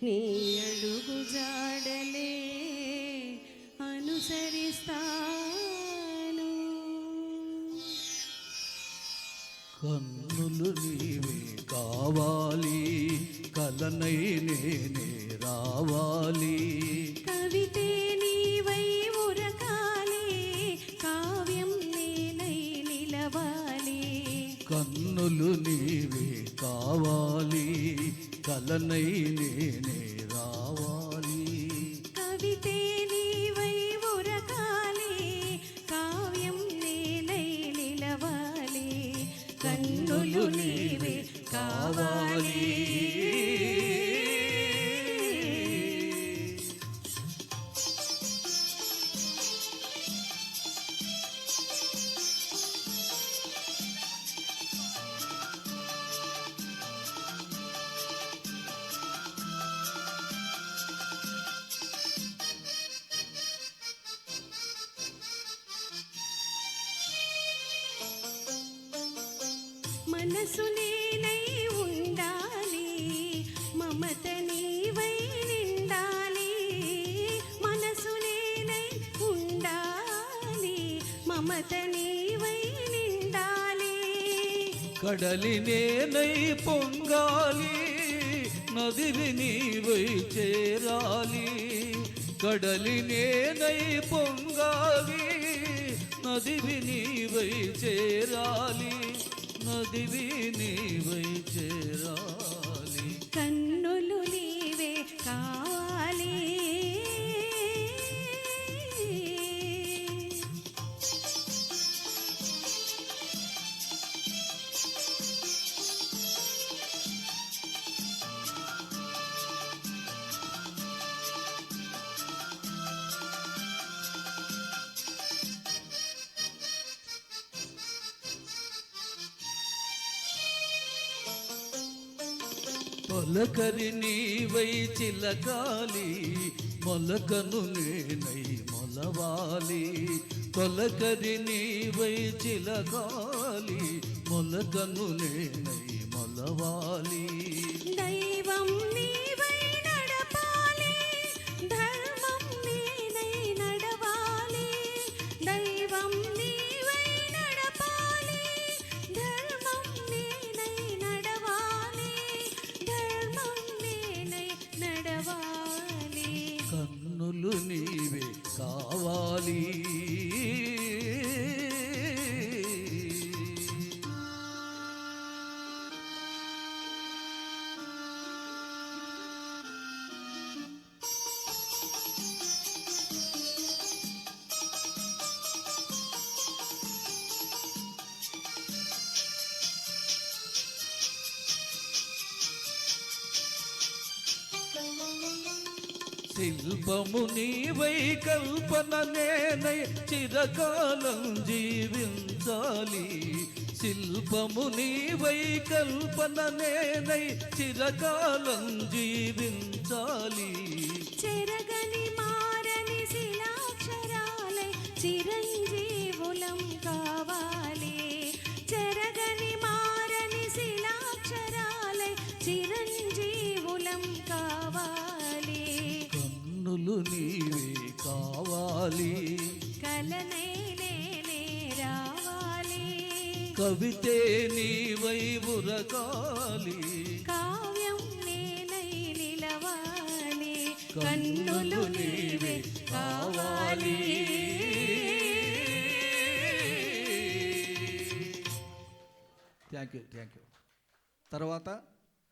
నీ అడుగు జాడలే అనుసరిస్తాను. కన్నులు నీవే కావాలి, కలనై నేనే రావాలి. కవితే నీవై ఉరకాలి, కావ్యం నేనై నిలవాలి. కన్నులు నీవే కావాలి, కలనై నేనే రావాలి. కవితే నీవై ఉరకాలి, కావ్యం నేనై నిలవాలి. కన్నులు నీవే కావాలి. మనసు నేనై ఉండాలి, మమత నీవై నిండాలి. మనసు నేనై ఉండాలి, మమత నీవై నిండాలి. కడలి నేనై పొంగాలి, నదివి నీవై చేరాలి. కడలి నేనై పొంగాలి, నదివి నీవై చేరాలి. నదివి నీవై చేరాలి. కన్నులు నీవే కావాలి. మొలకరి నీవై చిలకాలి, మొలకను నేనై మొలవాలి. తొలకరి నీవై చిలకాలి, మొలకను నేనై మొలవాలి. దైవం నీవై నడపాలి, ధర్మం నేనై నడవాలి. దైవం నీవై నడపాలి, ధర్మం నేనై నడవాలి. ధర్మం నేనై నడవాలి. కన్నులు నీవే కావాలి. శిల్పము నీవై కల్పన నేనై చిరకాలం జీవించాలి. శిల్పము నీవై కల్పన నేనై చిరకాలం జీవించాలి. చెరగని మారని శిలాక్షరాలై చిరంజీవులం కావాలి. చెరగని మారని శిలాక్షరాలై చిరంజీవులం కావాలి. కన్నులు నీవే కావాలి, కలనై నేనే రావాలి. కవితే నీవై ఉరకాలి. కావ్యం నేనై నిలవాలి. కన్నులు నీవే కావాలి. Thank you. తర్వాత